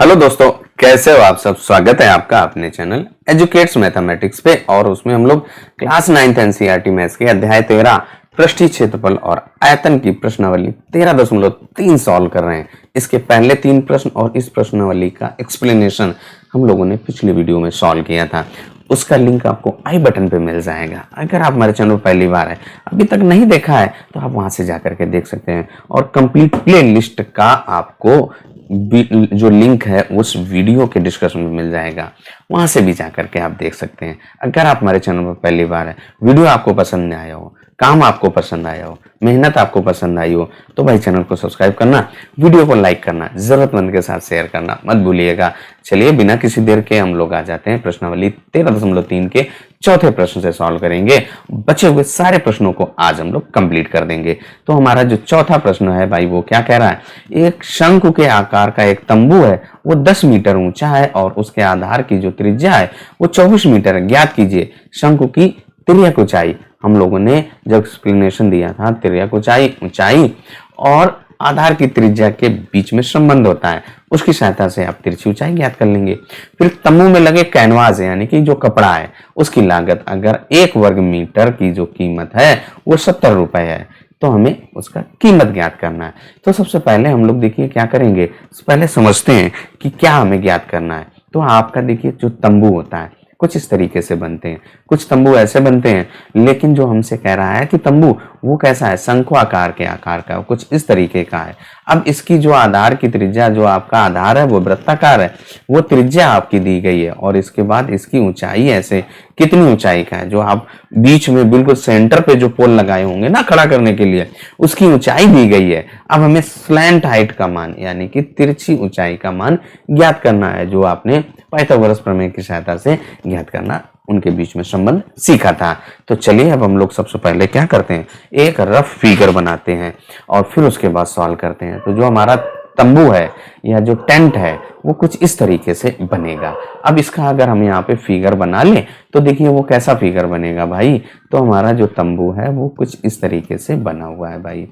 Hello दोस्तों, कैसे हो आप सब। स्वागत है आपका अपने चैनल एजुकेट्स मैथमेटिक्स पे। और उसमें हम लोग क्लास 9th एनसीईआरटी मैथ्स के अध्याय 13 पृष्ठीय क्षेत्रफल और आयतन की प्रश्नावली 13.3 सॉल्व कर रहे हैं। इसके पहले 3 प्रश्न और इस प्रश्नावली का एक्सप्लेनेशन हम लोगों ने पिछली वीडियो में सॉल्व किया था। उसका लिंक आपको आई बटन पे मिल जाएगा। अगर आप हमारे चैनल पहली बार है, अभी तक नहीं देखा है, तो आप वहां से जाकर के देख सकते हैं। और कंप्लीट प्ले लिस्ट का आपको जो लिंक है उस वीडियो के डिस्क्रिप्शन में मिल जाएगा, वहां से भी जाकर के आप देख सकते हैं। अगर आप हमारे चैनल पर पहली बार है, वीडियो आपको पसंद आया हो, काम आपको पसंद आया हो, मेहनत आपको पसंद आई हो, तो भाई चैनल को सब्सक्राइब करना, वीडियो को लाइक करना, जरूरतमंद के साथ शेयर करना मत भूलिएगा। चलिए बिना किसी देर के हम लोग आ जाते हैं प्रश्नावली 13.3 के चौथे प्रश्न से सॉल्व करेंगे। बचे हुए सारे प्रश्नों को आज हम लोग कंप्लीट कर देंगे। तो हमारा जो चौथा प्रश्न है भाई, वो क्या कह रहा है। एक शंकु के आकार का एक तंबू है, वो 10 मीटर ऊंचा है और उसके आधार की जो त्रिज्या है वो 24 मीटर है। ज्ञात कीजिए शंकु की तिर्यक ऊंचाई। हम लोगों ने जब एक्सप्लेनेशन दिया था, तिर्यक ऊंचाई और आधार की त्रिज्या के बीच में संबंध होता है, उसकी सहायता से आप तिरछी ऊंचाई ज्ञात कर लेंगे। फिर तंबू में लगे कैनवास यानी कि जो कपड़ा है, उसकी लागत अगर 1 वर्ग मीटर की जो कीमत है वो 70 रुपए है, तो हमें उसका कीमत ज्ञात करना है। तो सबसे पहले हम लोग देखिए क्या करेंगे, पहले समझते हैं कि क्या हमें ज्ञात करना है। तो आपका देखिए जो तंबू होता है कुछ इस तरीके से बनते हैं, कुछ तंबू ऐसे बनते हैं, लेकिन जो हमसे कह रहा है कि तंबू वो कैसा है, शंकु आकार के आकार का, कुछ इस तरीके का है। अब इसकी जो आधार की त्रिज्या, जो आपका आधार है वो वृत्ताकार है, वो त्रिज्या आपकी दी गई है। और इसके बाद इसकी ऊंचाई ऐसे कितनी ऊंचाई का है, जो आप बीच में बिल्कुल सेंटर पे जो पोल लगाए होंगे ना खड़ा करने के लिए, उसकी ऊंचाई दी गई है। अब हमें स्लैंट हाइट का मान यानी कि तिरछी ऊंचाई का मान ज्ञात करना है, जो आपने पाइथागोरस प्रमेय की सहायता से ज्ञात करना, उनके बीच में संबंध सीखा था। तो चलिए अब हम लोग सबसे पहले क्या करते हैं, एक रफ फिगर बनाते हैं और फिर उसके बाद सॉल्व करते हैं। तो जो हमारा तंबू है या जो टेंट है वो कुछ इस तरीके से बनेगा। अब इसका अगर हम यहाँ पे फिगर बना लें तो देखिए वो कैसा फिगर बनेगा भाई। तो हमारा जो तंबू है वो कुछ इस तरीके से बना हुआ है भाई।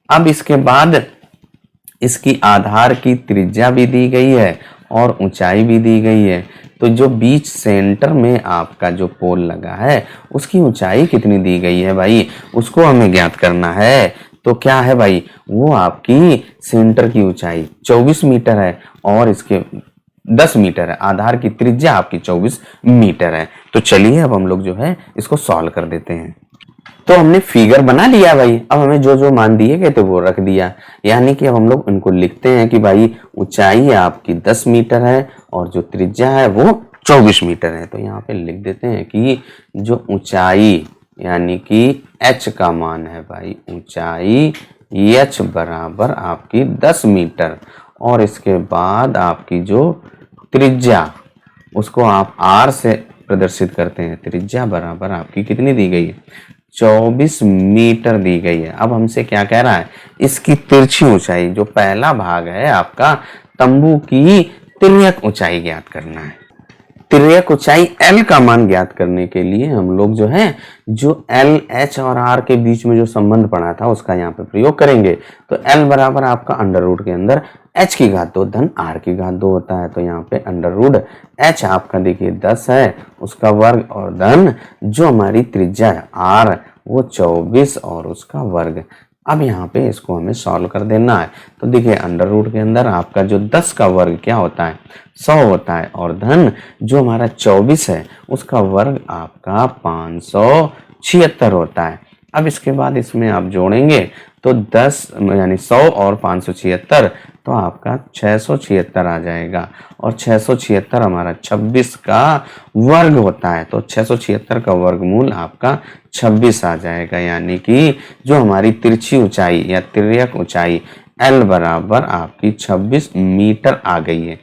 अब इसके बाद इसकी आधार की त्रिज्या भी दी गई है और ऊंचाई भी दी गई है। तो जो बीच सेंटर में आपका जो पोल लगा है उसकी ऊंचाई कितनी दी गई है भाई, उसको हमें ज्ञात करना है। तो क्या है भाई, वो आपकी सेंटर की ऊंचाई 24 मीटर है और इसके 10 मीटर है, आधार की त्रिज्या आपकी 24 मीटर है। तो चलिए अब हम लोग जो है इसको सॉल्व कर देते हैं। तो हमने फिगर बना लिया भाई। अब हमें जो जो मान दिए गए थे वो रख दिया, यानी कि अब हम लोग इनको लिखते हैं कि भाई ऊंचाई आपकी 10 मीटर है और जो त्रिज्या है वो 24 मीटर है। तो यहाँ पे लिख देते हैं कि जो ऊंचाई यानी कि h का मान है भाई, ऊंचाई h बराबर आपकी 10 मीटर और इसके बाद आपकी जो त्रिज्या उसको आप r से प्रदर्शित करते हैं। त्रिज्या बराबर आपकी कितनी दी गई है, 24 मीटर दी गई है। अब हमसे क्या कह रहा है, इसकी तिरछी ऊंचाई, जो पहला भाग है आपका तंबू की तिर्यक ऊंचाई ज्ञात करना है। तिर्यक ऊंचाई L का मान ज्ञात करने के लिए हम लोग जो है जो L, H और R के बीच में जो संबंध पड़ा था उसका यहाँ पे प्रयोग करेंगे। तो L बराबर आपका अंडर रूट के अंदर h की घात 2 धन r की घात 2 होता है। तो यहाँ पे अंडर रूट h आपका देखिए 10 है उसका वर्ग और धन जो हमारी त्रिज्या है r वो 24 और उसका वर्ग। अब यहाँ पे इसको हमें सॉल्व कर देना है। तो देखिए अंडर रूट के अंदर आपका जो 10 का वर्ग क्या होता है, 100 होता है और धन जो हमारा 24 है उसका वर्ग आपका 576 होता है। अब इसके बाद इसमें आप जोड़ेंगे तो 10 यानी 100 और 576, तो आपका 676 आ जाएगा और 676 हमारा 26 का वर्ग होता है। तो 676 का वर्गमूल आपका 26 आ जाएगा, यानी कि जो हमारी तिरछी ऊंचाई या तिर्यक ऊंचाई L बराबर आपकी 26 मीटर आ गई है।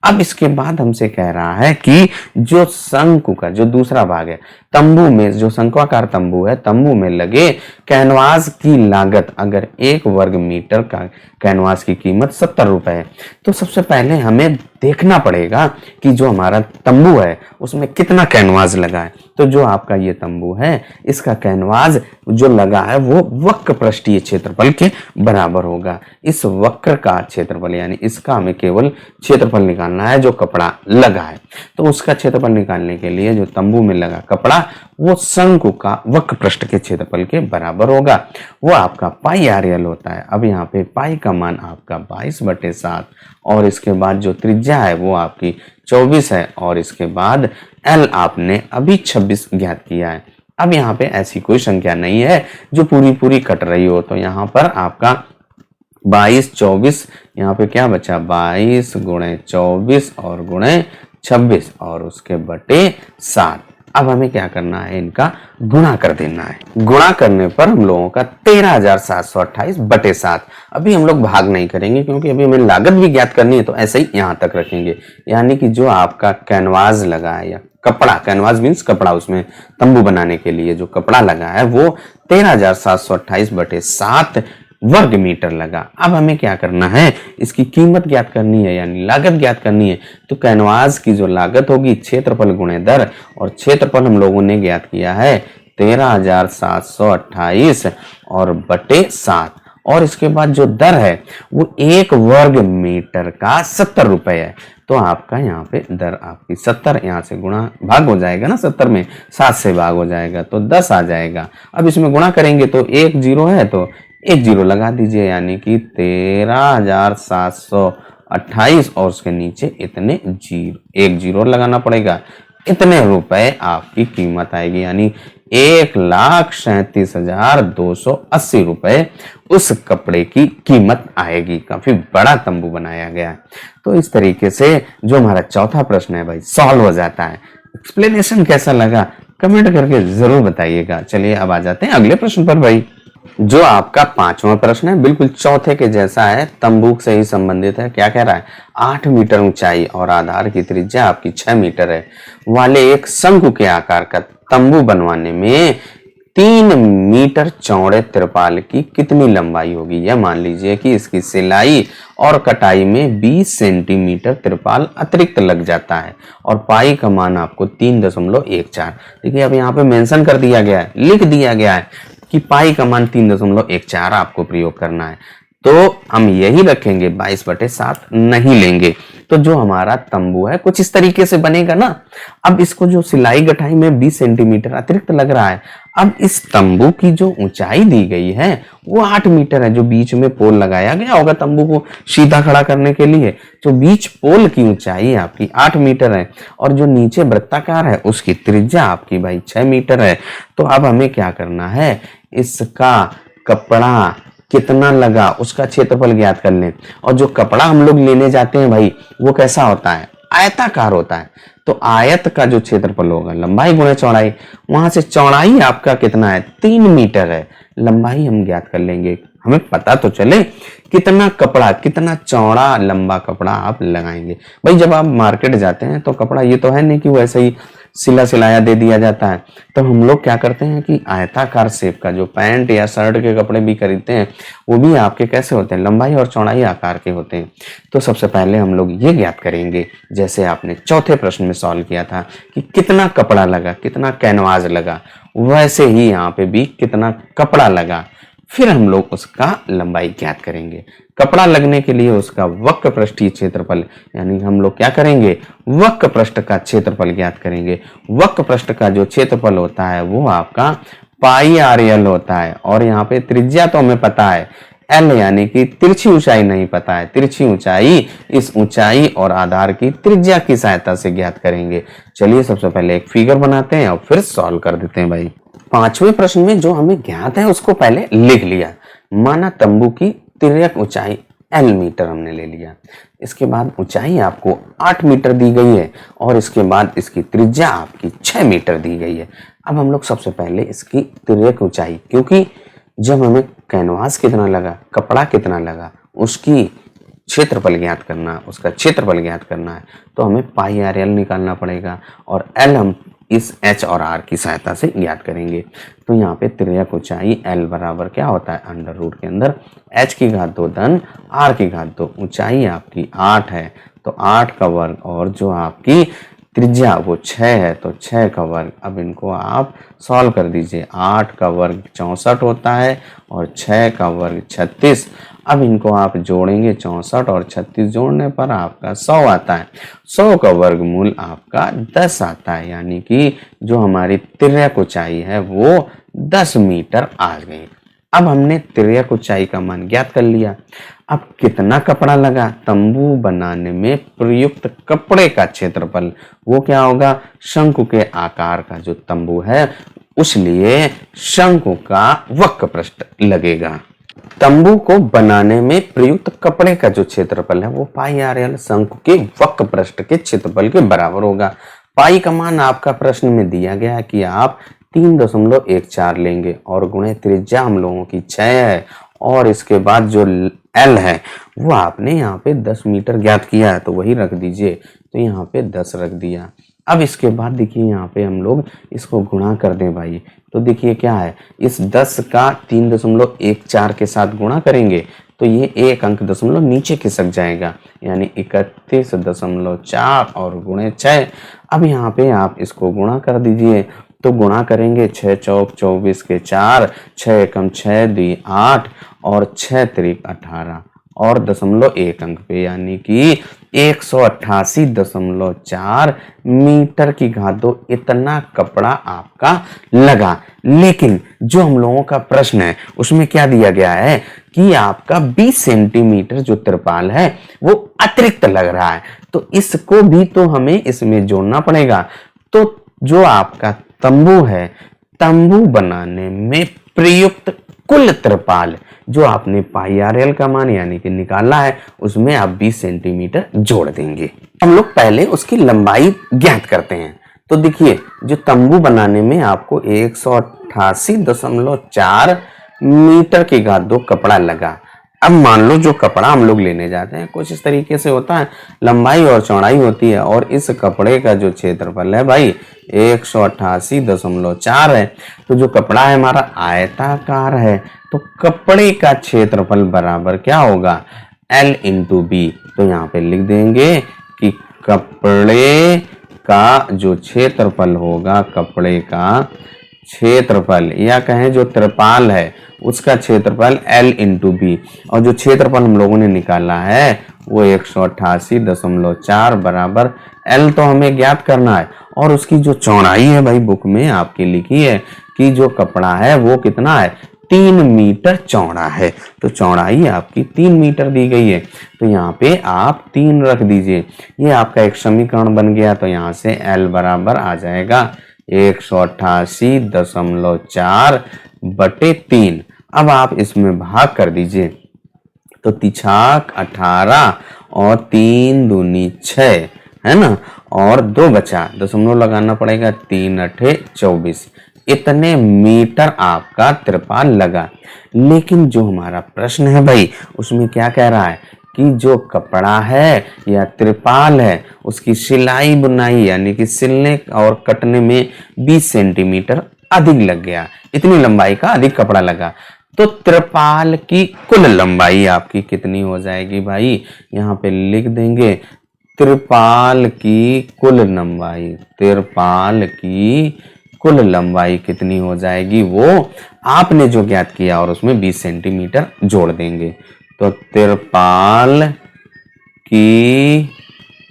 अब इसके बाद हमसे कह रहा है कि जो शंकु का जो दूसरा भाग है, तंबू में जो शंक्वाकार तंबू है, तंबू में लगे कैनवास की लागत, अगर 1 वर्ग मीटर का कैनवास की कीमत 70 रुपए है, तो सबसे पहले हमें देखना पड़ेगा कि जो हमारा तंबू है उसमें कितना कैनवास लगा है। तो जो आपका ये तंबू है, इसका कैनवास जो लगा है वो वक्र पृष्ठीय क्षेत्रफल के बराबर होगा। इस वक्र का क्षेत्रफल यानी इसका हमें केवल क्षेत्रफल निकालना है जो कपड़ा लगा है। तो उसका क्षेत्रफल निकालने के लिए जो तंबू में लगा कपड़ा वो शंकु का वक्र पृष्ठ के क्षेत्रफल के बराबर होगा, वो आपका पाई RL होता है। अब यहाँ पे पाई का मान आपका 22/7 और इसके बाद जो त्रिज्या है वो आपकी 24 है और इसके बाद L आपने अभी 26 ज्ञात किया है। अब यहाँ पे ऐसी कोई संख्या नहीं है जो पूरी कट रही हो, तो यहाँ पर आपका 22 24 यहाँ पे क्या बचा, 22 गुणे 24 और गुणे 26 और उसके बटे 7। अब हमें क्या करना है, इनका गुणा कर देना है। गुणा करने पर हम लोगों का 13,728/7। अभी हम लोग भाग नहीं करेंगे क्योंकि अभी हमें लागत भी ज्ञात करनी है, तो ऐसे ही यहाँ तक रखेंगे। यानी कि जो आपका कैनवास लगा है या कपड़ा, कैनवास मीन्स कपड़ा, उसमें तंबू बनाने के लिए जो कपड़ा लगा है वो 13,728/7 वर्ग मीटर लगा। अब हमें क्या करना है, इसकी कीमत ज्ञात करनी है यानी लागत ज्ञात करनी है। तो कैनवास की जो लागत होगी क्षेत्रफल गुणे दर, और क्षेत्रफल हम लोगों ने ज्ञात किया है 13,728 और बटे 7, और इसके बाद जो दर है वो 1 वर्ग मीटर का 70 रुपए है। तो आपका यहाँ पे दर आपकी 70, यहाँ से गुणा भाग हो जाएगा ना, 70 में 7 से भाग हो जाएगा तो 10 आ जाएगा। अब इसमें गुणा करेंगे तो 1 0 है तो 1 0 लगा दीजिए, यानी कि 13,728 और उसके नीचे इतने 1 0 लगाना पड़ेगा। इतने रुपए आपकी कीमत आएगी, यानी 1,37,280 रुपए उस कपड़े की कीमत आएगी। काफी बड़ा तंबू बनाया गया है। तो इस तरीके से जो हमारा चौथा प्रश्न है भाई सॉल्व हो जाता है। एक्सप्लेनेशन कैसा लगा कमेंट करके जरूर बताइएगा। चलिए अब आ जाते हैं अगले प्रश्न पर भाई। जो आपका 5वां प्रश्न है बिल्कुल चौथे के जैसा है, तंबू से ही संबंधित है। क्या कह रहा है, 8 मीटर ऊंचाई और आधार की त्रिज्या आपकी 6 मीटर है वाले एक शंकु के आकार का तंबू बनवाने में 3 मीटर चौड़े त्रिपाल की कितनी लंबाई होगी। यह मान लीजिए कि इसकी सिलाई और कटाई में 20 सेंटीमीटर त्रिपाल अतिरिक्त लग जाता है और पाई का मान आपको 3.14। देखिए अब यहाँ पे मेंशन कर दिया गया है, लिख दिया गया है कि पाई का मान 3.14 आपको प्रयोग करना है। तो हम यही रखेंगे, 22/7 नहीं लेंगे। तो जो हमारा तंबू है कुछ इस तरीके से बनेगा ना। अब इसको जो सिलाई गठाई में 20 सेंटीमीटर अतिरिक्त लग रहा है, अब इस तंबू की जो ऊंचाई दी गई है वो 8 मीटर है। जो बीच में पोल लगाया गया होगा तंबू को सीधा खड़ा करने के लिए, जो बीच पोल की ऊंचाई आपकी 8 मीटर है और जो नीचे वृत्ताकार है उसकी त्रिज्या आपकी भाई 6 मीटर है। तो अब हमें क्या करना है, इसका कपड़ा कितना लगा उसका क्षेत्रफल ज्ञात कर लें। और जो कपड़ा हम लोग लेने जाते हैं भाई वो कैसा होता है, आयताकार होता है। तो आयत का जो क्षेत्रफल होगा लंबाई गुणे चौड़ाई, वहां से चौड़ाई आपका कितना है 3 मीटर है, लंबाई हम ज्ञात कर लेंगे। हमें पता तो चले कितना कपड़ा, कितना चौड़ा लंबा कपड़ा आप लगाएंगे। भाई जब आप मार्केट जाते हैं तो कपड़ा ये तो है नहीं कि वैसे ही सिला सिलाया दे दिया जाता है। तो हम लोग क्या करते हैं कि आयताकार शेप का जो पैंट या शर्ट के कपड़े भी खरीदते हैं वो भी आपके कैसे होते हैं, लंबाई और चौड़ाई आकार के होते हैं। तो सबसे पहले हम लोग ये ज्ञात करेंगे, जैसे आपने चौथे प्रश्न में सॉल्व किया था कि कितना कपड़ा लगा, कितना कैनवास लगा, वैसे ही यहाँ पे भी कितना कपड़ा लगा। फिर हम लोग उसका लंबाई ज्ञात करेंगे। कपड़ा लगने के लिए उसका वक्र पृष्ठीय क्षेत्रफल, यानी हम लोग क्या करेंगे, वक्र पृष्ठ का क्षेत्रफल ज्ञात करेंगे। वक्र पृष्ठ का जो क्षेत्रफल होता है वो आपका पाई RL होता है। और यहाँ पे त्रिज्या तो हमें पता है L, यानी कि तिरछी ऊंचाई नहीं पता है। तिरछी ऊंचाई इस ऊंचाई और आधार की त्रिज्या की सहायता से ज्ञात करेंगे। चलिए सबसे पहले एक फिगर बनाते हैं और फिर सॉल्व कर देते हैं भाई। 5वें प्रश्न में जो हमें ज्ञात है उसको पहले लिख लिया। माना तंबू की तिर्यक ऊंचाई L मीटर हमने ले लिया। इसके बाद ऊंचाई आपको 8 मीटर दी गई है और इसके बाद इसकी त्रिज्या आपकी 6 मीटर दी गई है। अब हम लोग सबसे पहले इसकी तिर्यक ऊंचाई, क्योंकि जब हमें कैनवास कितना लगा, कपड़ा कितना लगा, उसकी क्षेत्रफल ज्ञात करना है, उसका क्षेत्रफल ज्ञात करना है, तो हमें पाई आर एल निकालना पड़ेगा और एल हम इस एच और आर की सहायता से ज्ञात करेंगे। तो यहाँ पे तिर्यक ऊंचाई एल बराबर क्या होता है, अंडर रूट के अंदर एच की घात 2 धन आर की घात 2। ऊंचाई आपकी 8 है तो 8 का वर्ग और जो आपकी त्रिज्या वो 6 है तो 6 का वर्ग। अब इनको आप सॉल्व कर दीजिए। 8 का वर्ग 64 होता है और 6 का वर्ग 36। अब इनको आप जोड़ेंगे, 64 और 36 जोड़ने पर आपका 100 आता है। 100 का वर्गमूल आपका 10 आता है, यानी कि जो हमारी तिर्यक ऊंचाई है वो 10 मीटर आ गई। अब हमने तिर्यक ऊंचाई का मान ज्ञात कर लिया। अब कितना कपड़ा लगा, तंबू बनाने में प्रयुक्त कपड़े का क्षेत्रफल वो क्या होगा, शंकु के आकार का जो तंबू है उसलिए शंकु का वक्र पृष्ठ लगेगा। तंबू को बनाने में प्रयुक्त कपड़े का जो क्षेत्रफल है वो पाई आर एल शंकु के वक्र पृष्ठ के क्षेत्रफल के बराबर होगा। पाई का मान आपका प्रश्न में दिया गया है कि आप 3.14 लेंगे और गुणे त्रिज्या हम लोगों की 6 है और इसके बाद जो एल है वो आपने यहाँ पे 10 मीटर ज्ञात किया है तो वही रख दीजिए। तो यहाँ पे 10 रख दिया। अब इसके बाद देखिए यहाँ पे हम लोग इसको गुणा कर दें भाई, तो देखिए क्या है, इस 10 का 3.14 के साथ गुणा करेंगे तो ये एक अंक दशमलव नीचे खिसक जाएगा, यानी 31.4 और गुणे 6। अब यहाँ पे आप इसको गुणा कर दीजिए, तो गुणा करेंगे 6 चौक 24 के 4, 6 एकम 6 2 8 और 6 त्रिक 18 और 0.1 अंक पे, यानी कि 188.4 मीटर की घात 2 इतना कपड़ा आपका लगा। लेकिन जो हम लोगों का प्रश्न है उसमें क्या दिया गया है कि आपका 20 सेंटीमीटर जो तिरपाल है वो अतिरिक्त लग रहा है, तो इसको भी तो हमें इसमें जोड़ना पड़ेगा। तो जो आपका तंबू है, तंबू बनाने में प्रयुक्त कुल तिरपाल जो आपने पाई आर एल का मान यानी कि निकाला है उसमें आप 20 सेंटीमीटर जोड़ देंगे। हम लोग पहले उसकी लंबाई ज्ञात करते हैं। तो देखिए जो तंबू बनाने में आपको 188.4 मीटर की घात 2 कपड़ा लगा। अब मान लो जो कपड़ा हम लोग लेने जाते हैं कुछ इस तरीके से होता है, लंबाई और चौड़ाई होती है और इस कपड़े का जो क्षेत्रफल है भाई 188.4 है। तो जो कपड़ा है हमारा आयताकार है तो कपड़े का क्षेत्रफल बराबर क्या होगा, L इंटू बी। तो यहाँ पे लिख देंगे कि कपड़े का जो क्षेत्रफल होगा, कपड़े का क्षेत्रफल या कहें जो त्रिपाल है उसका क्षेत्रफल L इंटू बी, और जो क्षेत्रफल हम लोगों ने निकाला है वो 188.4 बराबर L तो हमें ज्ञात करना है और उसकी जो चौड़ाई है भाई बुक में आपकी लिखी है कि जो कपड़ा है वो कितना है, 3 मीटर चौड़ा है। तो चौड़ाई आपकी 3 मीटर दी गई है तो यहाँ पे आप 3 रख दीजिए। ये आपका एक समीकरण बन गया। तो यहाँ से L बराबर आ जाएगा 188.4 बटे 3। अब आप इसमें भाग कर दीजिए तो तिछाक 18 और 3 दूनी 6 है ना, और 2 बचा, दशमलव लगाना पड़ेगा, 3 अठे 24। इतने मीटर आपका त्रिपाल लगा। लेकिन जो हमारा प्रश्न है भाई उसमें क्या कह रहा है कि जो कपड़ा है या त्रिपाल है उसकी सिलाई बुनाई यानी कि सिलने और कटने में 20 सेंटीमीटर अधिक लग गया, इतनी लंबाई का अधिक कपड़ा लगा। तो त्रिपाल की कुल लंबाई आपकी कितनी हो जाएगी भाई, यहाँ पे लिख देंगे त्रिपाल की कुल लंबाई, त्रिपाल की कुल लंबाई कितनी हो जाएगी वो आपने जो ज्ञात किया और उसमें 20 सेंटीमीटर जोड़ देंगे। तो त्रिपाल की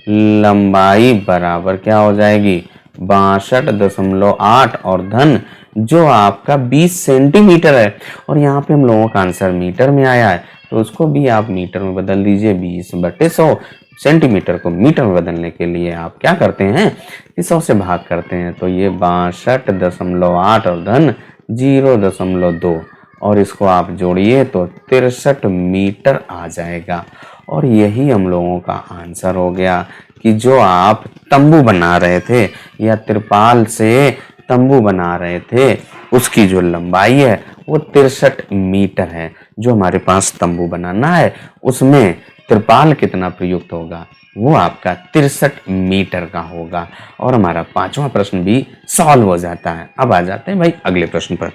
लंबाई बराबर क्या हो जाएगी 62.8 और धन जो आपका 20 सेंटीमीटर है, और यहाँ पे हम लोगों का आंसर मीटर में आया है तो उसको भी आप मीटर में बदल दीजिए। 20/100 सेंटीमीटर को मीटर में बदलने के लिए आप क्या करते हैं कि 100 से भाग करते हैं। तो ये 62.8 और धन 0.2 और इसको आप जोड़िए तो 63 मीटर आ जाएगा। और यही हम लोगों का आंसर हो गया कि जो आप तंबू बना रहे थे या त्रिपाल से तंबू बना रहे थे उसकी जो लंबाई है वो 63 मीटर है। जो हमारे पास तंबू बनाना है उसमें त्रिपाल कितना प्रयुक्त होगा, वो आपका 63 मीटर का होगा। और हमारा पांचवा प्रश्न भी सॉल्व हो जाता है। अब आ जाते हैं भाई अगले प्रश्न पर।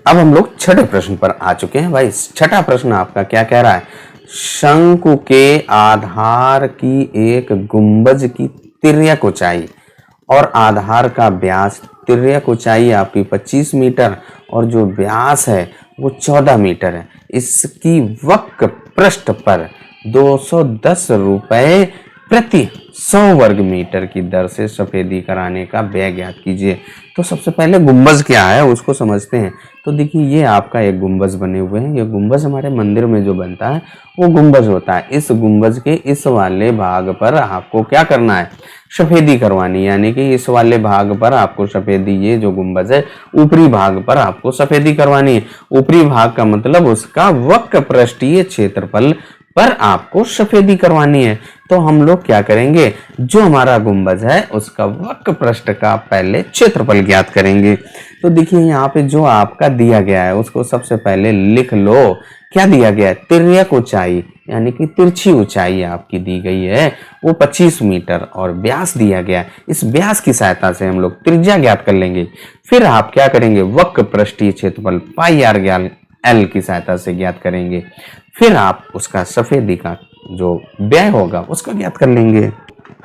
अब हम लोग छठे प्रश्न पर आ चुके हैं भाई। छठा प्रश्न आपका क्या कह रहा है, शंकु के आधार की एक गुंबज की तिर्यक ऊंचाई और आधार का व्यास, तिर्यक ऊंचाई आपकी 25 मीटर और जो व्यास है वो 14 मीटर है। इसकी वक्र पृष्ठ पर 210 रुपए प्रति 100 वर्ग मीटर की दर से सफेदी कराने का व्यय ज्ञात कीजिए। तो सबसे पहले गुंबज क्या है उसको समझते हैं। तो देखिए ये आपका एक गुंबज बने हुए हैं। ये गुंबज हमारे मंदिर में जो बनता है वो गुंबज होता है। इस गुंबज के इस वाले भाग पर आपको क्या करना है, सफेदी करवानी, यानी कि इस वाले भाग पर आपको सफेदी, ये जो गुंबज है ऊपरी भाग पर आपको सफेदी करवानी है। ऊपरी भाग का मतलब उसका वक्र पृष्ठीय क्षेत्रफल पर आपको सफेदी करवानी है। तो हम लोग क्या करेंगे, जो हमारा गुंबज है उसका वक्र पृष्ठ का पहले क्षेत्रफल ज्ञात करेंगे। तो देखिए यहाँ पे जो आपका दिया गया है उसको सबसे पहले लिख लो। क्या दिया गया है, तिर्यक ऊंचाई यानी कि तिरछी ऊंचाई आपकी दी गई है वो 25 मीटर और व्यास दिया गया है। इस व्यास की सहायता से हम लोग त्रिज्या ज्ञात कर लेंगे। फिर आप क्या करेंगे, वक्र पृष्ठीय क्षेत्रफल पाई आर एल की सहायता से ज्ञात करेंगे। फिर आप उसका सफेदी का जो व्यय होगा उसका ज्ञात कर लेंगे।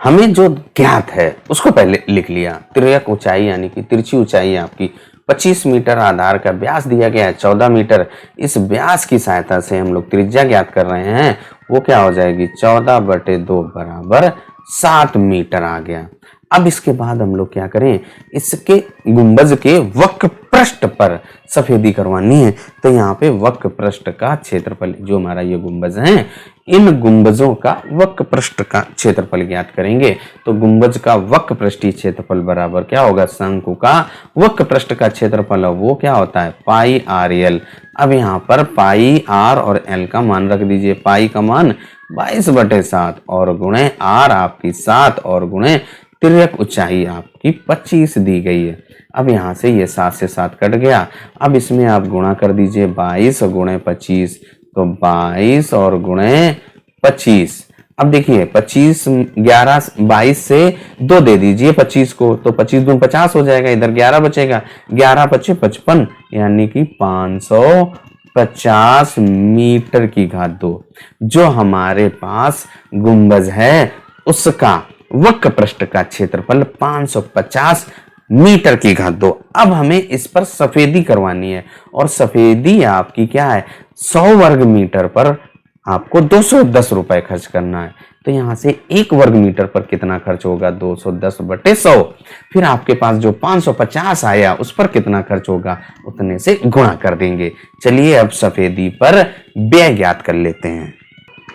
हमें जो ज्ञात है उसको पहले लिख लिया। तिर्यक ऊंचाई यानी कि तिरछी ऊंचाई आपकी 25 मीटर, आधार का व्यास दिया गया है 14 मीटर। इस व्यास की सहायता से हम लोग त्रिज्या ज्ञात कर रहे हैं, वो क्या हो जाएगी 14/2 बराबर 7 मीटर आ गया। अब इसके बाद हम लोग क्या करें, इसके गुंबज के वक्र पृष्ठ पर सफेदी करवानी है। तो यहाँ पे वक्र पृष्ठ का क्षेत्रफल, जो हमारा ये गुंबज है, इन गुंबजों का वक्र पृष्ठ का क्षेत्रफल ज्ञात करेंगे। तो गुंबज का वक्र पृष्ठीय क्षेत्रफल बराबर क्या होगा, शंकु का वक्र पृष्ठ का क्षेत्रफल है वो क्या होता है पाई आर एल। अब यहाँ पर पाई आर और एल का मान रख दीजिए। पाई का मान 22/7 और गुणे आर आपकी 7 और गुणे तिर्यक ऊंचाई आपकी 25 दी गई है। अब यहाँ से ये 7 से 7 कट गया। अब इसमें आप गुणा कर दीजिए 22 गुणे 25, तो 22 और गुणे 25। अब देखिए 25 11 22 से 2 दे दीजिए 25 को, तो 25 दूनी 50 हो जाएगा। इधर 11 बचेगा, 11 25 55 यानी कि 550 मीटर की घात 2 जो हमारे पास गुंबज है उसका वक्र पृष्ठ का क्षेत्रफल 550 मीटर की घात 2। अब हमें इस पर सफेदी करवानी है और सफेदी आपकी क्या है 100 वर्ग मीटर पर आपको 210 रुपए खर्च करना है। तो यहां से 1 वर्ग मीटर पर कितना खर्च होगा 210/100। फिर आपके पास जो 550 आया उस पर कितना खर्च होगा उतने से गुणा कर देंगे। चलिए अब सफेदी पर व्यय ज्ञात कर लेते हैं।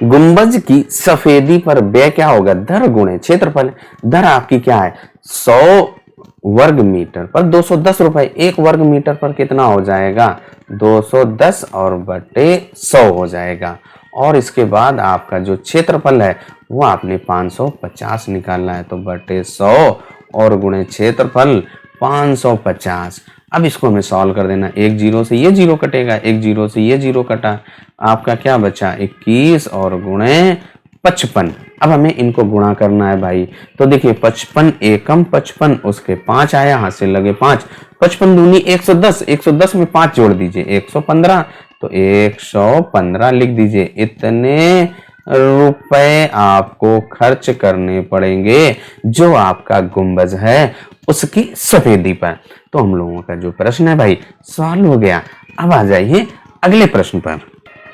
गुंबज की सफेदी पर व्यय क्या होगा, दर गुणे क्षेत्रफल। दर आपकी क्या है 100 वर्ग मीटर पर 210 रुपए। 1 वर्ग मीटर पर कितना हो जाएगा 210 और बटे 100 हो जाएगा। और इसके बाद आपका जो क्षेत्रफल है वो आपने 550 निकालना है, तो बटे 100 और गुणे क्षेत्रफल 550। अब इसको हमें सॉल्व कर देना। 1 जीरो से ये जीरो कटेगा, 1 जीरो से ये जीरो कटा, आपका क्या बचा 21 और गुणे 55। अब हमें इनको गुणा करना है भाई। तो देखिए 55 एकम 55, उसके 5 आया, हाथ से लगे 5, 55 दूनी 110, 110 में 5 जोड़ दीजिए 115, तो 115 लिख दीजिए। इतने रुपए आपको खर्च करने पड़ेंगे जो आपका गुंबज है उसकी सफेदी पर। तो हम लोगों का जो प्रश्न है भाई सॉल्व हो गया। अब आ जाइए अगले प्रश्न पर।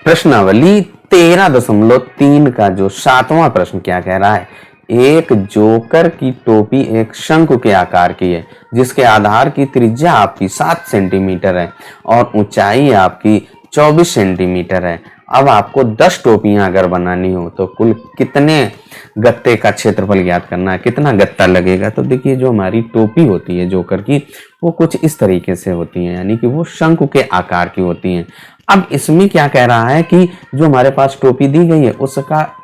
प्रश्नावली 13.3 का जो 7वां प्रश्न क्या कह रहा है, एक जोकर की टोपी एक शंकु के आकार की है जिसके आधार की त्रिज्या आपकी 7 सेंटीमीटर है और ऊंचाई आपकी 24 सेंटीमीटर है। अब आपको 10 टोपियां अगर बनानी हो तो कुल कितने गत्ते का क्षेत्रफल ज्ञात करना है, कितना गत्ता लगेगा। तो देखिए जो हमारी टोपी होती है जोकर की वो कुछ इस तरीके से होती है, यानी कि वो शंकु के आकार की होती हैं। अब इसमें क्या कह रहा है कि जो हमारे पास टोपी दी गई है उसका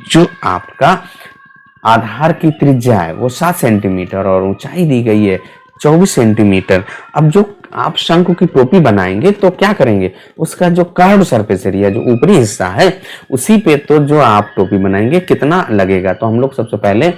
जो आपका आधार की त्रिज्या है वो 7 सेंटीमीटर और ऊंचाई दी गई है 24 सेंटीमीटर। अब जो आप शंकु की टोपी बनाएंगे तो क्या करेंगे, उसका जो कर्व सरफेस एरिया जो ऊपरी हिस्सा है उसी पे तो जो आप टोपी बनाएंगे कितना लगेगा, तो हम लोग सबसे पहले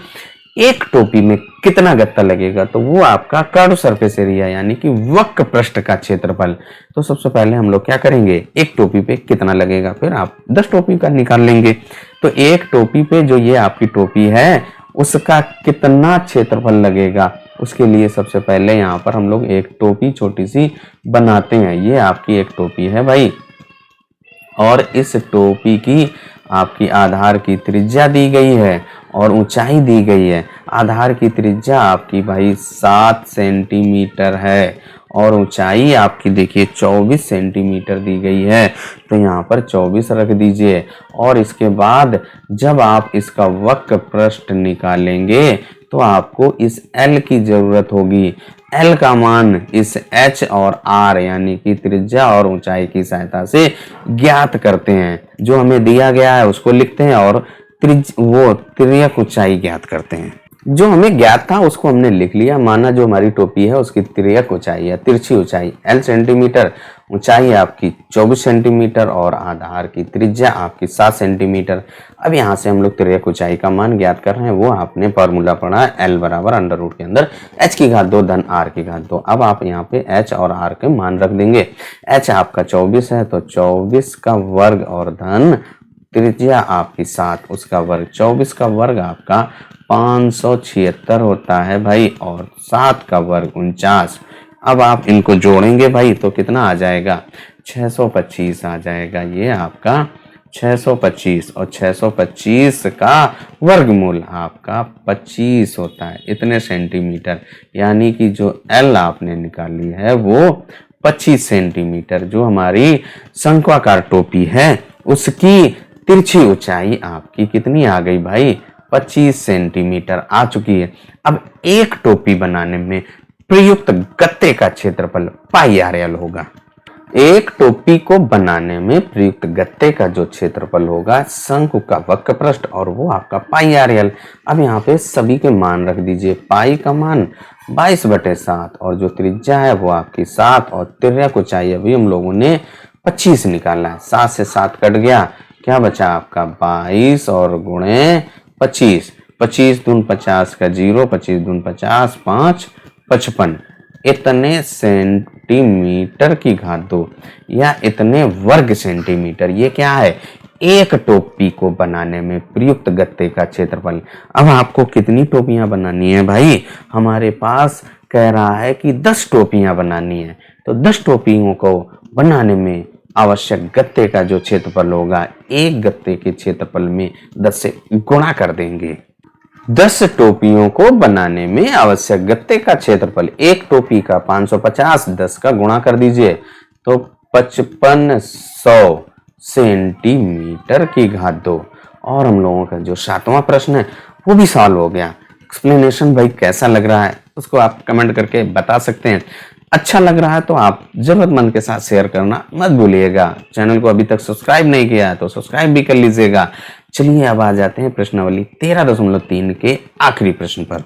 एक टोपी में कितना गत्ता लगेगा, तो वो आपका कर्व सरफेस एरिया यानी कि वक्र पृष्ठ का क्षेत्रफल। तो सबसे पहले हम लोग क्या करेंगे, एक टोपी पे कितना लगेगा, फिर आप 10 टोपी का निकाल लेंगे। तो एक टोपी पे जो ये आपकी टोपी है उसका कितना क्षेत्रफल लगेगा, उसके लिए सबसे पहले यहाँ पर हम लोग एक टोपी छोटी सी बनाते हैं। ये आपकी एक टोपी है भाई, और इस टोपी की आपकी आधार की त्रिज्या दी गई है और ऊंचाई दी गई है। आधार की त्रिज्या आपकी भाई 7 सेंटीमीटर है और ऊंचाई आपकी देखिए 24 सेंटीमीटर दी गई है, तो यहाँ पर 24 रख दीजिए। और इसके बाद जब आप इसका वक्र पृष्ठ निकालेंगे तो आपको इस L की जरूरत होगी। L का मान इस H और R यानी कि त्रिज्या और ऊंचाई की सहायता से ज्ञात करते हैं। जो हमें दिया गया है उसको लिखते हैं और तिर्यक ऊंचाई ज्ञात करते हैं। जो हमें ज्ञात था उसको हमने लिख लिया। माना जो हमारी टोपी है उसकी तिर्यक ऊंचाई है, तिरछी ऊंचाई L सेंटीमीटर, ऊंचाई आपकी 24 सेंटीमीटर और आधार की त्रिज्या आपकी 7 सेंटीमीटर। अब यहाँ से हम लोग तिर्यक ऊंचाई का मान ज्ञात कर रहे हैं, वो आपने फॉर्मूला पढ़ा है L बराबर अंडर रूट के अंदर h की घात 2 धन r की घात 2। अब आप यहाँ पे h और r के मान रख देंगे। h आपका 24 है तो 24 का वर्ग और धन त्रिज्या आपकी 7, उसका वर्ग 24 का वर्ग आपका 576 होता है भाई, और 7 का वर्ग 49। अब आप इनको जोड़ेंगे भाई तो कितना आ जाएगा, 625 आ जाएगा। ये आपका 625 और 625 का वर्गमूल आपका 25 होता है, इतने सेंटीमीटर। यानी कि जो L आपने निकाली है वो 25 सेंटीमीटर। जो हमारी शंक्वाकार टोपी है उसकी तिरछी ऊंचाई आपकी कितनी आ गई भाई, 25 सेंटीमीटर आ चुकी है। अब एक टोपी बनाने में प्रयुक्त गत्ते का क्षेत्रफल पाई RL होगा। एक टोपी को बनाने में प्रयुक्त गत्ते का जो क्षेत्रफल होगा शंकु का वक्र पृष्ठ और वो आपका पाई RL। अब यहाँ पे सभी के मान रख दीजिए। पाई का मान 22/7 और जो त्रिज्या है वो आपकी 7 और तिर्यक ऊंचाई अभी हम लोगों ने 25 निकाला है। 7 से 7 कट गया, क्या बचा आपका 22 और गुणे 25, 25 दून 50 का 0, 25 दून 50, 5 55, इतने सेंटीमीटर की घात 2 या इतने वर्ग सेंटीमीटर। ये क्या है, एक टोपी को बनाने में प्रयुक्त गत्ते का क्षेत्रफल। अब आपको कितनी टोपियां बनानी है भाई, हमारे पास कह रहा है कि 10 टोपियां बनानी है, तो 10 टोपियों को बनाने में आवश्यक गत्ते का जो क्षेत्रफल होगा एक गत्ते के क्षेत्रफल में 10 से गुणा कर देंगे। 10 टोपियों को बनाने में आवश्यक गत्ते का क्षेत्रफल, एक टोपी का 550, 10 का गुणा कर दीजिए तो 5500 सेंटीमीटर की घात 2। और हम लोगों का जो 7वां प्रश्न है वो भी सॉल्व हो गया। एक्सप्लेनेशन भाई कैसा लग रहा है उसको आप कमेंट करके बता सकते हैं। अच्छा लग रहा है तो आप जरूरतमंद के साथ शेयर करना मत भूलिएगा। चैनल को अभी तक सब्सक्राइब नहीं किया है तो सब्सक्राइब भी कर लीजिएगा। चलिए अब आ जाते हैं प्रश्नावली 13.3 के आखिरी प्रश्न पर।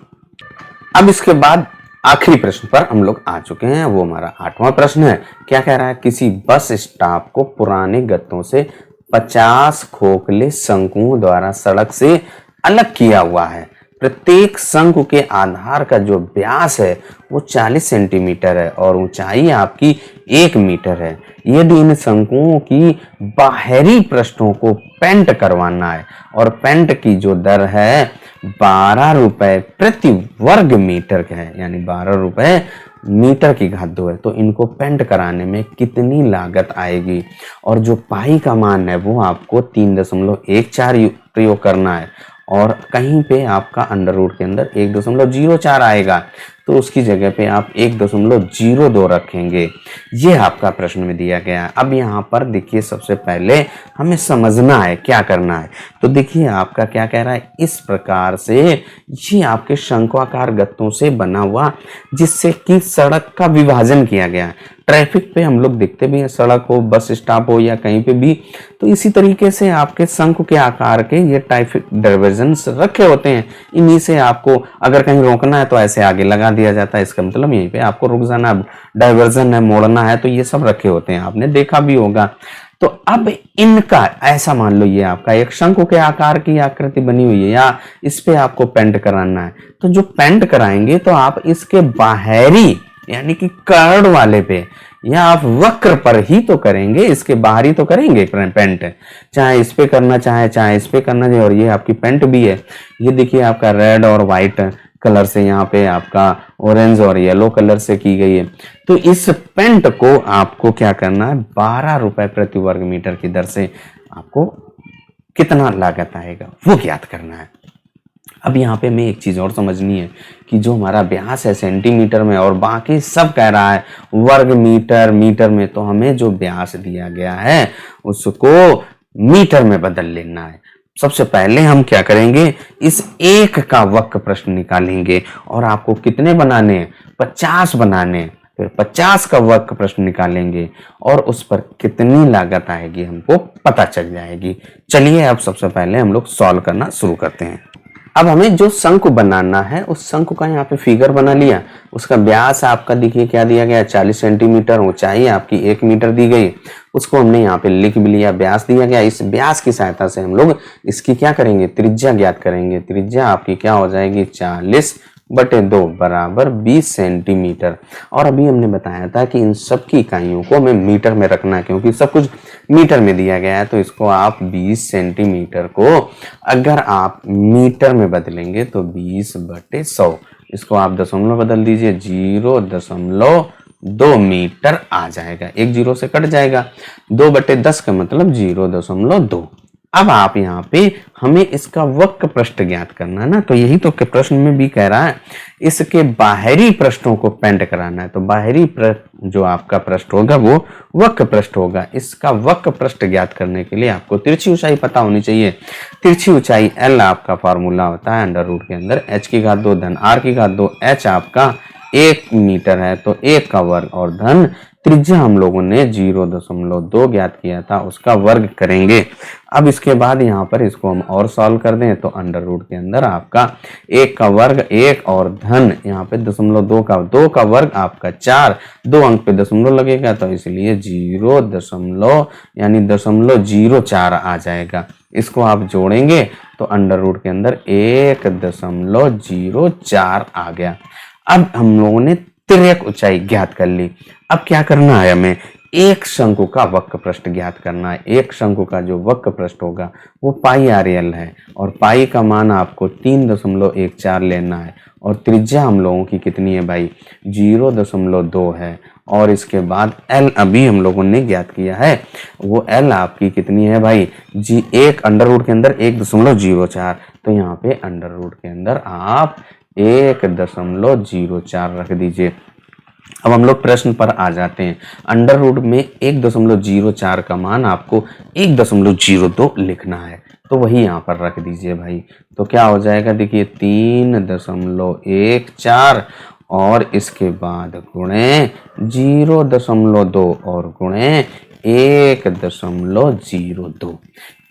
अब इसके बाद आखिरी प्रश्न पर हम लोग आ चुके हैं, वो हमारा 8वां प्रश्न है। क्या कह रहा है, किसी बस स्टॉप को पुराने गत्तों से 50 खोखले शंकुओं द्वारा सड़क से अलग किया हुआ है। प्रत्येक शंकु के आधार का जो व्यास है वो 40 सेंटीमीटर है और ऊंचाई आपकी 1 मीटर है। यदि इन शंकुओं की बाहरी पृष्ठों को पेंट करवाना है और पेंट की जो दर है 12 रुपए प्रति वर्ग मीटर है, यानी 12 रुपए मीटर की घात 2 है, तो इनको पेंट कराने में कितनी लागत आएगी। और जो पाई का मान है वो आपको 3.14 प्रयोग करना है और कहीं पे आपका अंडर रूट के अंदर 1.04 आएगा तो उसकी जगह पे आप 1.02 रखेंगे। ये आपका प्रश्न में दिया गया है। अब यहाँ पर देखिए सबसे पहले हमें समझना है क्या करना है। तो देखिए आपका क्या कह रहा है, इस प्रकार से ये आपके शंक्वाकार गत्तों से बना हुआ जिससे कि सड़क का विभाजन किया गया है। ट्रैफिक पे हम लोग देखते भी हैं, सड़क हो, बस स्टॉप हो या कहीं पे भी, तो इसी तरीके से आपके शंकु के आकार के ये ट्रैफिक डाइवर्जन रखे होते हैं। इन्हीं से आपको अगर कहीं रोकना है तो ऐसे आगे लगा दिया जाता है, इसका मतलब यहीं पे आपको रुक जाना, डाइवर्जन है, मोड़ना है, तो ये सब रखे होते हैं, आपने देखा भी होगा। तो अब इनका ऐसा मान लो ये आपका एक शंकु के आकार की आकृति बनी हुई है या इस पे आपको पेंट कराना है, तो जो पेंट कराएंगे तो आप इसके बाहरी यानी कि कर्ड वाले पे या आप वक्र पर ही तो करेंगे, इसके बाहरी तो करेंगे पेंट, चाहे इस पे करना चाहे इस पे करना चाहिए। और ये आपकी पेंट भी है, ये देखिए आपका रेड और व्हाइट कलर से, यहाँ पे आपका ऑरेंज और येलो कलर से की गई है। तो इस पेंट को आपको क्या करना है, 12 रुपए प्रति वर्ग मीटर की दर से आपको कितना लागत आएगा वो ज्ञात करना है। अब यहाँ पे हमें एक चीज और समझनी है कि जो हमारा व्यास है सेंटीमीटर में और बाकी सब कह रहा है वर्ग मीटर मीटर में, तो हमें जो व्यास दिया गया है उसको मीटर में बदल लेना है। सबसे पहले हम क्या करेंगे, इस एक का वक्र प्रश्न निकालेंगे और आपको कितने बनाने हैं, 50 बनाने हैं। फिर 50 का वक्र प्रश्न निकालेंगे और उस पर कितनी लागत आएगी हमको पता चल जाएगी। चलिए अब सबसे पहले हम लोग सॉल्व करना शुरू करते हैं। अब हमें जो शंकु बनाना है उस शंकु का यहाँ पे फिगर बना लिया, उसका व्यास आपका देखिए क्या दिया गया, 40 सेंटीमीटर, ऊंचाई आपकी 1 मीटर दी गई, उसको हमने यहाँ पे लिख भी लिया, व्यास दिया गया। इस व्यास की सहायता से हम लोग इसकी क्या करेंगे, त्रिज्या ज्ञात करेंगे। त्रिज्या आपकी क्या हो जाएगी, 40/2 बराबर 20 सेंटीमीटर। और अभी हमने बताया था कि इन सब की इकाइयों को हमें मीटर में रखना है, क्योंकि सब कुछ मीटर में दिया गया है। तो इसको आप 20 सेंटीमीटर को अगर आप मीटर में बदलेंगे तो 20/100, इसको आप दशमलव बदल दीजिए, 0.2 मीटर आ जाएगा। एक जीरो से कट जाएगा, 2/10 का मतलब 0.2। अब आप यहाँ पे हमें इसका वक्र पृष्ठ ज्ञात करना है ना, तो यही तो प्रश्न में भी कह रहा है, इसके बाहरी पृष्ठों को पेंट कराना है। तो बाहरी जो आपका पृष्ठ होगा वो वक्र पृष्ठ होगा। इसका वक्र पृष्ठ ज्ञात करने के लिए आपको तिरछी ऊंचाई पता होनी चाहिए। तिरछी ऊंचाई L आपका फॉर्मूला होता है अंडर रूट के अंदर h⁻2 धन r⁻2, h आपका 1 मीटर है तो 1 का वर्ग और धन त्रिज्या हम लोगों ने 0.2 ज्ञात किया था उसका वर्ग करेंगे। अब इसके बाद यहाँ पर इसको हम और सॉल्व कर दें तो अंडर रूट के अंदर आपका 1 का वर्ग 1 और धन यहाँ पे 2 का वर्ग आपका 4, 2 अंक पे दशमलव लगेगा तो इसलिए 0.04 आ जाएगा। इसको आप जोड़ेंगे तो अंडर रूट के अंदर 1.04 आ गया। अब हम लोगों ने तिर्यक ऊंचाई ज्ञात कर ली। अब क्या करना है, हमें एक शंकु का वक्र पृष्ठ ज्ञात करना है। एक शंकु का जो वक्र पृष्ठ होगा वो पाई RL है और पाई का मान आपको 3.14 लेना है और त्रिज्या हम लोगों की कितनी है भाई, 0.2 है। और इसके बाद L अभी हम लोगों ने ज्ञात किया है, वो L आपकी कितनी है भाई, जी 1 अंडर रूट के अंदर 1.04, तो यहाँ पे अंडर रूट के अंदर आप 1.04 रख दीजिए। अब हम लोग प्रश्न पर आ जाते हैं। अंडर रूट में 1.04 का मान आपको 1.02 लिखना है, तो वही यहाँ पर रख दीजिए भाई। तो क्या हो जाएगा, देखिए 3.14 और इसके बाद गुणे 0.2 और गुणे 1.02,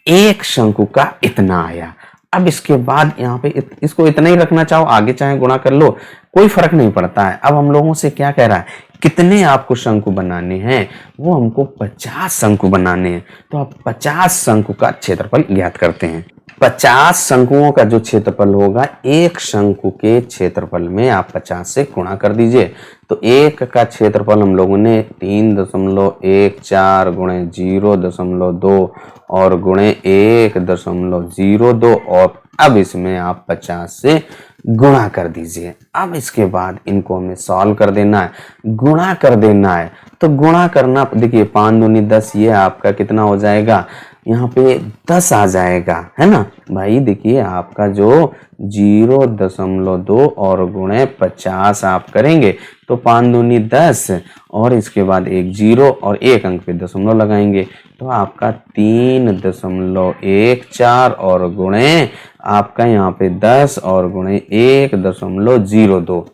एक शंकु का इतना आया। अब इसके बाद यहाँ पे इसको इतना ही रखना चाहो, आगे चाहे गुणा कर लो, कोई फर्क नहीं पड़ता है। अब हम लोगों से क्या कह रहा है, कितने आपको शंकु बनाने हैं, वो हमको 50 शंकु बनाने हैं। तो आप 50 शंकु का क्षेत्रफल ज्ञात करते हैं। 50 शंकुओं का जो क्षेत्रफल होगा, एक शंकु के क्षेत्रफल में आप 50 से गुणा कर दीजिए। तो एक का क्षेत्रफल हम लोगों ने 3.14 गुणे 0.2 और गुणे 1.02 और अब इसमें आप 50 से गुणा कर दीजिए। अब इसके बाद इनको हमें सॉल्व कर देना है, गुणा कर देना है। तो गुणा करना, देखिए 5 दूनी 10, ये आपका कितना हो जाएगा, यहाँ पे 10 आ जाएगा, है ना भाई। देखिए आपका जो 0.2 और गुणे 50 आप करेंगे तो 5 दूनी 10 और इसके बाद एक 0 और एक अंक पे दशमलव लगाएंगे तो आपका 3.14 और गुणे आपका यहाँ पे 10 और गुणे 1.02।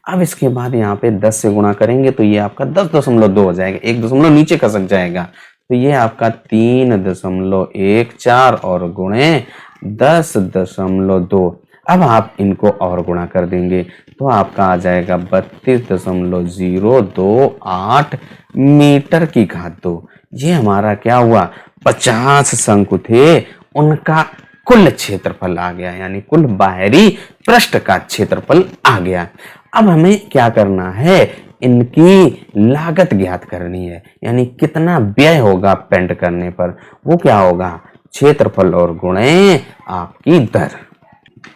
अब इसके बाद यहाँ पे 10 से गुणा करेंगे तो ये आपका 10.2 हो जाएगा, एक दशमलव नीचे खसक जाएगा। तो ये आपका 3.14 और गुणे 10.2। अब आप इनको और गुणा कर देंगे तो आपका आ जाएगा 32.028 मीटर की घात 2। ये हमारा क्या हुआ, 50 शंकु थे, उनका कुल क्षेत्रफल आ गया, यानी कुल बाहरी पृष्ठ का क्षेत्रफल आ गया। अब हमें क्या करना है, इनकी लागत ज्ञात करनी है, यानी कितना व्यय होगा पेंट करने पर, वो क्या होगा, क्षेत्रफल और गुणे आपकी दर।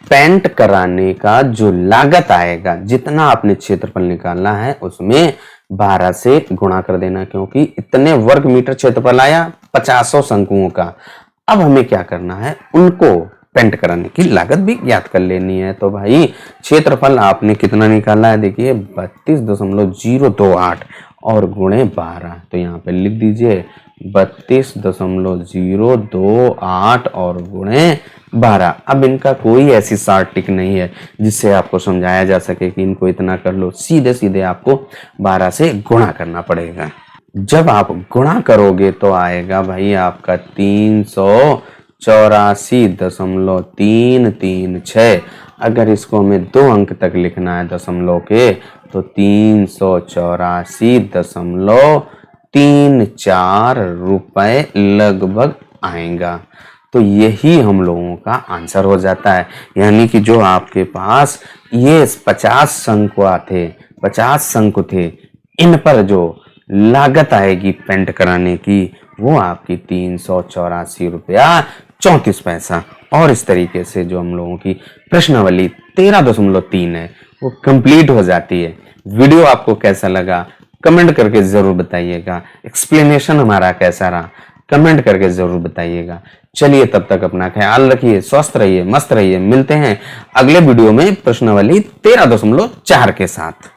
पेंट कराने का जो लागत आएगा, जितना आपने क्षेत्रफल निकालना है उसमें 12 से गुणा कर देना, क्योंकि इतने वर्ग मीटर क्षेत्रफल आया 50 शंकुओं का। अब हमें क्या करना है, उनको पेंट कराने की लागत भी ज्ञात कर लेनी है। तो भाई क्षेत्रफल आपने कितना निकाला है, देखिए 32.028 और गुणे 12, तो यहाँ पे लिख दीजिए 32.028 और गुणे 12। अब इनका कोई ऐसी शॉर्ट टिक नहीं है जिससे आपको समझाया जा सके कि इनको इतना कर लो, सीधे सीधे आपको 12 से गुणा करना पड़ेगा। जब आप गुणा करोगे तो आएगा भाई आपका 384.336। अगर इसको हमें 2 अंक तक लिखना है दशमलव के, तो 384.34 रुपए लगभग आएगा। तो यही हम लोगों का आंसर हो जाता है, यानी कि जो आपके पास ये 50 शंकु थे, इन पर जो लागत आएगी पेंट कराने की, वो आपकी 384 रुपया 34 पैसा। और इस तरीके से जो हम लोगों की प्रश्नावली 13.3 है वो कंप्लीट हो जाती है। वीडियो आपको कैसा लगा कमेंट करके जरूर बताइएगा। एक्सप्लेनेशन हमारा कैसा रहा कमेंट करके जरूर बताइएगा। चलिए तब तक अपना ख्याल रखिए, स्वस्थ रहिए, मस्त रहिए। मिलते हैं अगले वीडियो में प्रश्नावली 13.4 के साथ।